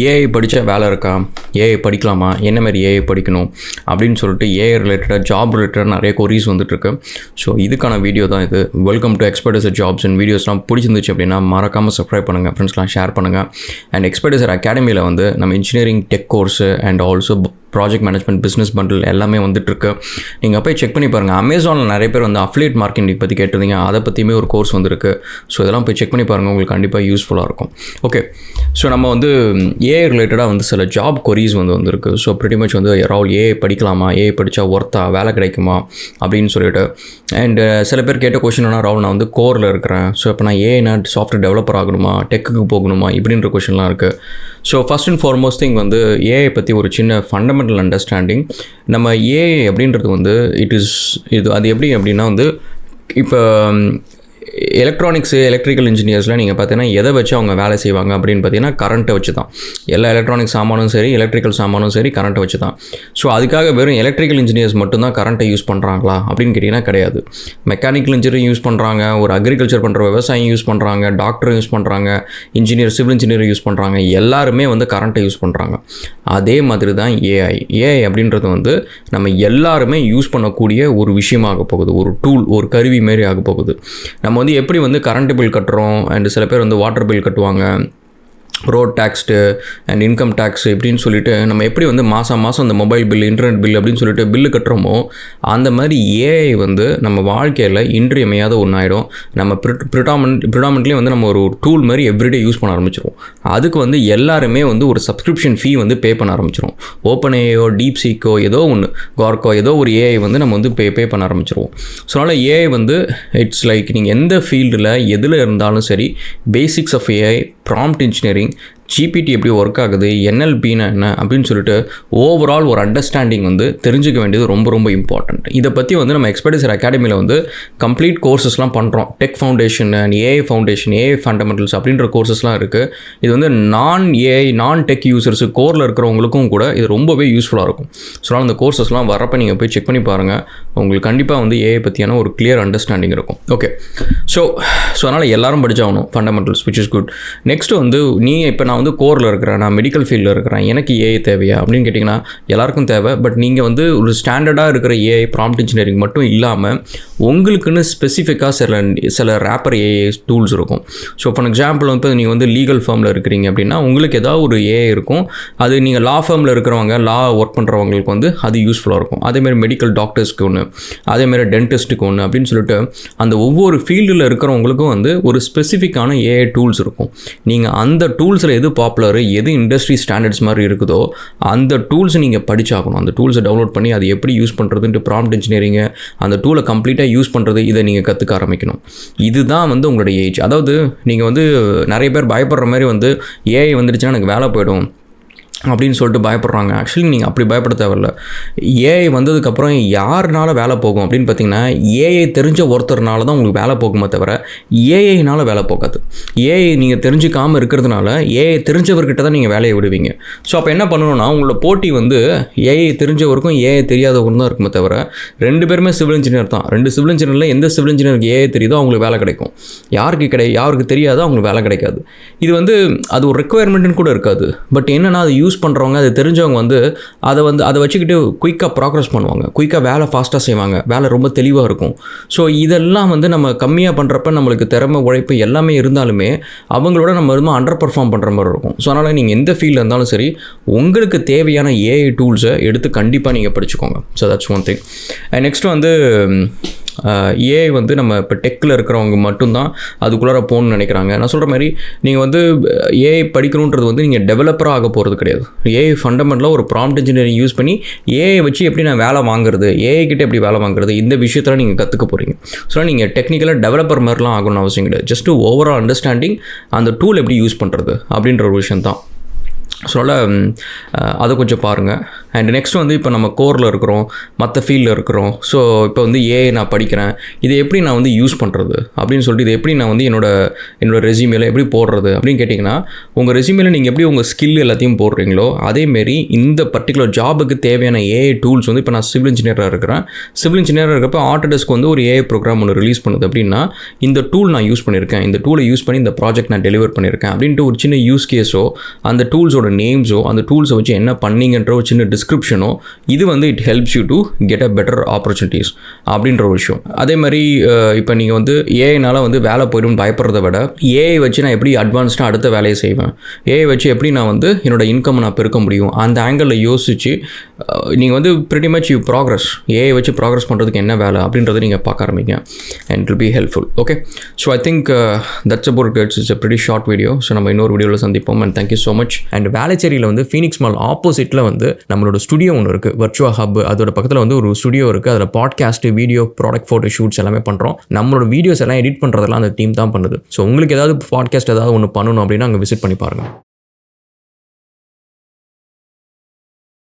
AI படித்தா வேலை இருக்கா? ஏஐ படிக்கலாமா? என்ன மாரி ஏஐ படிக்கணும்? அப்படின்னு சொல்லிட்டு ஏஐ ரிலேட்டடாக ஜாப் ரிலேட்டடாக நிறைய கொரீஸ் வந்துட்டுருக்கு. ஸோ இதுக்கான வீடியோ தான் இது. Welcome to Expertiser jobs and வீடியோஸ்லாம் பிடிச்சிருந்துச்சு அப்படின்னா மறக்காமல் சப்ஸ்கிரைப் பண்ணுங்கள், ஃப்ரெண்ட்ஸ்லாம் ஷேர் பண்ணுங்கள். அண்ட் எக்ஸ்பர்டைசர் அகாடமியில் வந்து நம்ம engineering tech course and also project management business bundle எல்லாமே வந்துட்டுருக்கு. நீங்கள் போய் செக் பண்ணி பாருங்கள். அமேசானில் நிறைய பேர் வந்து அஃபிலியேட் மார்க்கெட்டிங் பற்றி கேட்டிருந்தீங்க, அதை பற்றியுமே ஒரு கோர்ஸ் வந்துருக்கு. ஸோ இதெல்லாம் போய் செக் பண்ணி பாருங்கள், உங்களுக்கு கண்டிப்பாக யூஸ்ஃபுல்லாக இருக்கும். ஓகே, ஸோ நம்ம வந்து ஏஐ ரிலேட்டடாக வந்து சில ஜாப் கொரீஸ் வந்துருக்கு. ஸோ ப்ரிட்டி மச் வந்து யாராவது ஏஐ படிக்கலாமா, ஏஐ படித்தா ஒர்த்தா, வேலை கிடைக்குமா அப்படின்னு சொல்லிட்டு. அண்டு சில பேர் கேட்ட கொஷின் என்ன, ராகுல் நான் வந்து கோரில் இருக்கிறேன், ஸோ இப்போ நான் ஏஐனா சாஃப்ட்வேர் டெவலப்பர் ஆகணுமா, டெக்குக்கு போகணுமா இப்படின்ற கொஷின்லாம் இருக்குது. So first and foremost thing வந்து ஏஐ பற்றி ஒரு சின்ன ஃபண்டமெண்டல் அண்டர்ஸ்டாண்டிங். நம்ம ஏஐ அப்படின்றது வந்து அது எப்படி அப்படின்னா வந்து இப்போ எலக்ட்ரிக்கல் இன்ஜினியர்ஸ்லாம் நீங்கள் பார்த்தீங்கன்னா எதை வச்சு அவங்க வேலை செய்வாங்க அப்படின்னு பார்த்தீங்கன்னா கரண்ட்டை வச்சு தான். எல்லா எலக்ட்ரானிக் சாமானும் சரி, எலக்ட்ரிக்கல் சாமானும் சரி, கரண்ட்டை வச்சு தான். ஸோ அதுக்காக வெறும் எலக்ட்ரிக்கல் இன்ஜினியர்ஸ் மட்டும்தான் கரண்ட்டை யூஸ் பண்ணுறாங்களா அப்படின்னு கேட்டிங்கன்னா கிடையாது. மெக்கானிக்கல் இன்ஜினியர் யூஸ் பண்ணுறாங்க, ஒரு அக்ரிகல்ச்சர் பண்ணுற விவசாயம் யூஸ் பண்ணுறாங்க, டாக்டர் யூஸ் பண்ணுறாங்க, இன்ஜினியர் சிவில் இன்ஜினியர் யூஸ் பண்ணுறாங்க, எல்லாருமே வந்து கரண்ட்டை யூஸ் பண்ணுறாங்க. அதே மாதிரி தான் ஏஐ. ஏஐ அப்படின்றது வந்து நம்ம எல்லாருமே யூஸ் பண்ணக்கூடிய ஒரு விஷயமாக போகுது, ஒரு டூல், ஒரு கருவி மாரி ஆக போகுது. நம்ம வந்து எப்படி வந்து கரண்ட் பில் கட்டுறோம், அண்ட் சில பேர் வந்து வாட்டர் பில் கட்டுவாங்க, ரோட் டேக்ஸ்டு அண்ட் இன்கம் டேக்ஸ் இப்படின்னு சொல்லிட்டு நம்ம எப்படி வந்து மாதம் அந்த மொபைல் பில், இன்டர்நெட் பில் அப்படின்னு சொல்லிட்டு பில்லு கட்டுறோமோ அந்த மாதிரி ஏஐ வந்து நம்ம வாழ்க்கையில் இன்றியமையாத ஒன்றாயிடும். நம்ம ப்ரிடாமண்ட்லி வந்து நம்ம ஒரு டூல் மாதிரி எவ்ரிடே யூஸ் பண்ண ஆரம்பிச்சிருவோம். அதுக்கு வந்து எல்லாருமே வந்து ஒரு சப்ஸ்கிரிப்ஷன் ஃபீ வந்து பே பண்ண ஆரம்பிச்சிருவோம். ஓப்பன் ஏஐயோ, டீப்சீக்கோ, ஏதோ ஒன்று, கார்க்கோ, ஏதோ ஒரு ஏஐ வந்து நம்ம வந்து பே பண்ண ஆரம்பிச்சிருவோம். ஸோ அதனால் ஏஐ வந்து இட்ஸ் லைக் நீங்கள் எந்த ஃபீல்டில் எதில் இருந்தாலும் சரி, basics of AI, prompt engineering, GPT எப்படி ஒர்க் ஆகுது, என்எல்பின்னா என்ன அப்படின்னு சொல்லிட்டு ஓவரால் ஒரு அண்டர்ஸ்டாண்டிங் வந்து தெரிஞ்சுக்க வேண்டியது ரொம்ப ரொம்ப இம்பார்ட்டண்ட். இதை பற்றி வந்து நம்ம எக்ஸ்பர்டைசர் அகாடமியில் வந்து கம்ப்ளீட் கோர்சஸ்லாம் பண்ணுறோம். Tech foundation and AI foundation, AI fundamentals அப்படின்ற கோர்சஸ்லாம் இருக்குது. இது வந்து நான் டெக் யூசர்ஸு, கோரில் இருக்கிறவங்களுக்கும் கூட இது ரொம்பவே யூஸ்ஃபுல்லாக இருக்கும். ஸோ அந்த கோர்சஸ்லாம் வரப்போ நீங்கள் போய் செக் பண்ணி பாருங்கள், உங்களுக்கு கண்டிப்பாக வந்து ஏஐ பற்றியான ஒரு கிளியர் அண்டர்ஸ்டாண்டிங் இருக்கும். ஓகே, ஸோ அதனால் எல்லாரும் படிச்சாகணும் fundamentals, which is good. Next வந்து இப்போ நான் வந்து கோரில் இருக்கிறேன், நான் மெடிக்கல் ஃபீல்டில் இருக்கிறேன், எனக்கு ஏஐ தேவையா அப்படின்னு கேட்டிங்கன்னா எல்லாருக்கும் தேவை. பட் நீங்கள் வந்து ஒரு ஸ்டாண்டர்டாக இருக்கிற ஏஐ ப்ராம்ப்ட் இன்ஜினியரிங் மட்டும் இல்லாமல் உங்களுக்குன்னு ஸ்பெசிஃபிக்காக சில ரேப்பர் ஏஐ டூல்ஸ் இருக்கும். ஸோ ஃபார் எக்ஸாம்பிள் வந்து நீங்கள் வந்து லீகல் ஃபார்மில் இருக்கிறீங்க அப்படின்னா உங்களுக்கு ஏதாவது ஒரு ஏஐ இருக்கும். அது நீங்கள் லா ஃபார்மில் இருக்கிறவங்க, லா ஒர்க் பண்ணுறவங்களுக்கு வந்து அது யூஸ்ஃபுல்லாக இருக்கும். அதேமாதிரி மெடிக்கல் டாக்டர்ஸ்க்கு ஒன்று, அதேமாதிரி டென்டிஸ்ட்டுக்கு ஒன்று அப்படின்னு சொல்லிட்டு அந்த ஒவ்வொரு ஃபீல்டில் இருக்கிறவங்களுக்கும் வந்து ஒரு ஸ்பெசிஃபிக்கான ஏஐ டூல்ஸ் இருக்கும். நீங்கள் அந்த டூல்ஸில் எது பாப்புலர், எது இண்டஸ்ட்ரி ஸ்டாண்டர்ட்ஸ் மாதிரி இருக்குதோ அந்த டூல்ஸ் நீங்கள் படிச்சாகணும். அந்த டூல்ஸை டவுன்லோட் பண்ணி அது எப்படி யூஸ் பண்ணுறதுன்ட்டு ப்ராம்ப்ட் இன்ஜினியரிங்கு, அந்த டூலை கம்ப்ளீட்டாக யூஸ் பண்ணுறது, இதை நீங்கள் கற்றுக்க ஆரம்பிக்கணும். இதுதான் வந்து உங்களுடைய ஏஜ். அதாவது நீங்கள் வந்து நிறைய பேர் பயப்படுற மாதிரி வந்து ஏஐ வந்துடுச்சுன்னா எனக்கு வேலை போயிடும் அப்படின்னு சொல்லிட்டு பயப்படுறாங்க. ஆக்சுவலி நீங்கள் அப்படி பயப்பட தேவையில்ல. ஏஐ வந்ததுக்கப்புறம் யாருனால வேலை போகும் அப்படின்னு பார்த்தீங்கன்னா ஏஐ தெரிஞ்ச ஒருத்தர்னால தான் உங்களுக்கு வேலை போகுமே தவிர ஏஐனால் வேலை போகாது. ஏஐ நீங்கள் தெரிஞ்சுக்காமல் இருக்கிறதுனால ஏஐ தெரிஞ்சவர்கிட்ட தான் நீங்கள் வேலையை விடுவீங்க. ஸோ அப்போ என்ன பண்ணணும்னா உங்களோட போட்டி வந்து ஏஐ தெரிஞ்சவருக்கும் ஏஐ தெரியாதவருக்கும் தான் இருக்குமே தவிர ரெண்டு பேருமே சிவில் இன்ஜினியர் தான். ரெண்டு சிவில் இன்ஜினியரில் எந்த சிவில் இன்ஜினியருக்கு ஏஐ தெரியுதோ அவங்களுக்கு வேலை கிடைக்கும், யாருக்கு தெரியாதோ அவங்களுக்கு வேலை கிடைக்காது. இது வந்து அது ஒரு ரெக்குவயர்மெண்ட்டுன்னு கூட இருக்காது. பட் என்னென்னா அது யூஸ் பண்ணுறவங்க, அது தெரிஞ்சவங்க வந்து அதை வச்சுக்கிட்டு குயிக்காக ப்ராக்ரஸ் பண்ணுவாங்க, குயிக்காக வேலை ஃபாஸ்ட்டாக செய்வாங்க, வேலை ரொம்ப தெளிவாக இருக்கும். ஸோ இதெல்லாம் வந்து நம்ம கம்மியாக பண்ணுறப்ப நம்மளுக்கு திறமை, உழைப்பு எல்லாமே இருந்தாலுமே அவங்களோட நம்ம ரொம்ப அண்டர் பர்ஃபார்ம் பண்ணுற மாதிரி இருக்கும். ஸோ அதனால் நீங்கள் எந்த ஃபீல்டில் இருந்தாலும் சரி உங்களுக்கு தேவையான ஏஐ டூல்ஸை எடுத்து கண்டிப்பாக நீங்கள் படிச்சுக்கோங்க. So that's one thing. And next வந்து ஏஐ வந்து நம்ம இப்போ டெக்கில் இருக்கிறவங்க மட்டும்தான் அதுக்குள்ளார போகணுன்னு நினைக்கிறாங்க. நான் சொல்கிற மாதிரி நீங்கள் வந்து ஏஐ படிக்கணுன்றது வந்து நீங்கள் டெவலப்பராக ஆக போகிறது கிடையாது. ஏஐ ஃபண்டமெண்டலாக ஒரு ப்ராம்ப்ட் இன்ஜினியரிங் யூஸ் பண்ணி ஏஐ வச்சு எப்படி நான் வேலை வாங்குறது, ஏஐ கிட்டே எப்படி வேலை வாங்குறது, இந்த விஷயத்தில் நீங்கள் கற்றுக்க போகிறீங்க. ஸோ நீங்கள் டெக்னிக்கலாக டெவலப்பர் மாதிரிலாம் ஆகணும்னு அவசியம் கிடையாது. ஜஸ்ட்டு ஓவரால் அண்டர்ஸ்டாண்டிங், அந்த டூல் எப்படி யூஸ் பண்ணுறது அப்படின்ற ஒரு விஷயம் தான். ஸோ அதை கொஞ்சம் பாருங்கள். அண்ட் நெக்ஸ்ட் வந்து இப்போ நம்ம கோரில் இருக்கிறோம், மற்ற ஃபீல்டில் இருக்கிறோம். ஸோ இப்போ வந்து ஏஐ நான் படிக்கிறேன், இதை எப்படி நான் வந்து யூஸ் பண்ணுறது அப்படின்னு சொல்லிட்டு இதை எப்படி நான் வந்து என்னோட ரெஸ்யூமேல எப்படி போடுறது அப்படின்னு கேட்டிங்கன்னா உங்கள் ரெஸ்யூமேல நீங்கள் எப்படி உங்கள் ஸ்கில் எல்லாத்தையும் போடுறீங்களோ அதேமாரி இந்த பர்டிகுலர் ஜாபுக்கு தேவையான ஏஐ டூல்ஸ் வந்து இப்போ நான் சிவில் இன்ஜினியராக இருக்கிறேன். சிவில் இன்ஜினியராக இருக்கப்போ ஆட்டோடெஸ்க் வந்து ஒரு ஏஐ ப்ரோக்ராம் ஒன்று ரிலீஸ் பண்ணுது அப்படின்னா இந்த டூல் நான் யூஸ் பண்ணியிருக்கேன், இந்த டூலை யூஸ் பண்ணி இந்த ப்ராஜெக்ட் நான் டெலிவர் பண்ணியிருக்கேன் அப்படின்ட்டு ஒரு சின்ன யூஸ் கேஸோ அந்த டூல்ஸோட நேம்ஸோ அந்த டூல்ஸை வச்சு என்ன பண்ணீங்கன்ற ஒரு சின்ன டிஸ்கிரிப்ஷனோ இது வந்து it helps you to get a better opportunities அப்படின்ற ஒரு விஷயம். அதே மாதிரி இப்போ நீங்கள் வந்து ஏஐனால் வந்து வேலை போய்டும் பயப்படுறத விட ஏஐ வச்சு நான் எப்படி அட்வான்ஸ்டாக அடுத்த வேலையை செய்வேன், ஏஐ வச்சு எப்படி நான் வந்து என்னோட இன்கம் நான் பெருக்க முடியும், அந்த ஆங்கிளில் யோசிச்சு நீங்கள் வந்து pretty much you progress. AI வச்சு ப்ராக்ரஸ் பண்ணுறதுக்கு என்ன வேலை அப்படின்றத நீங்கள் பார்க்க ஆரம்பிங்க and it will be helpful. Okay, so I think that's about it. It's a pretty short video. So நம்ம இன்னொரு வீடியோவில் சந்திப்போம். And thank you so much. And வேளச்சேரியில் வந்து ஃபீனிக்ஸ் மால் ஆப்போசிட்டில் வந்து நம்மளோட ஸ்டுடியோ ஒன்று இருக்குது, வர்ச்சுவா ஹப். அதோட பக்கத்தில் வந்து ஒரு ஸ்டுடியோ இருக்குது. அதில் podcast, video, product photo shoots எல்லாமே பண்ணுறோம். நம்மளோட வீடியோஸ் எல்லாம் எடிட் பண்ணுறதெல்லாம் அந்த டீம் தான் பண்ணுது. ஸோ உங்களுக்கு ஏதாவது பாட்காஸ்ட் ஏதாவது ஒன்று பண்ணணும் அப்படின்னா அங்கே விசிட் பண்ணி பாருங்கள்.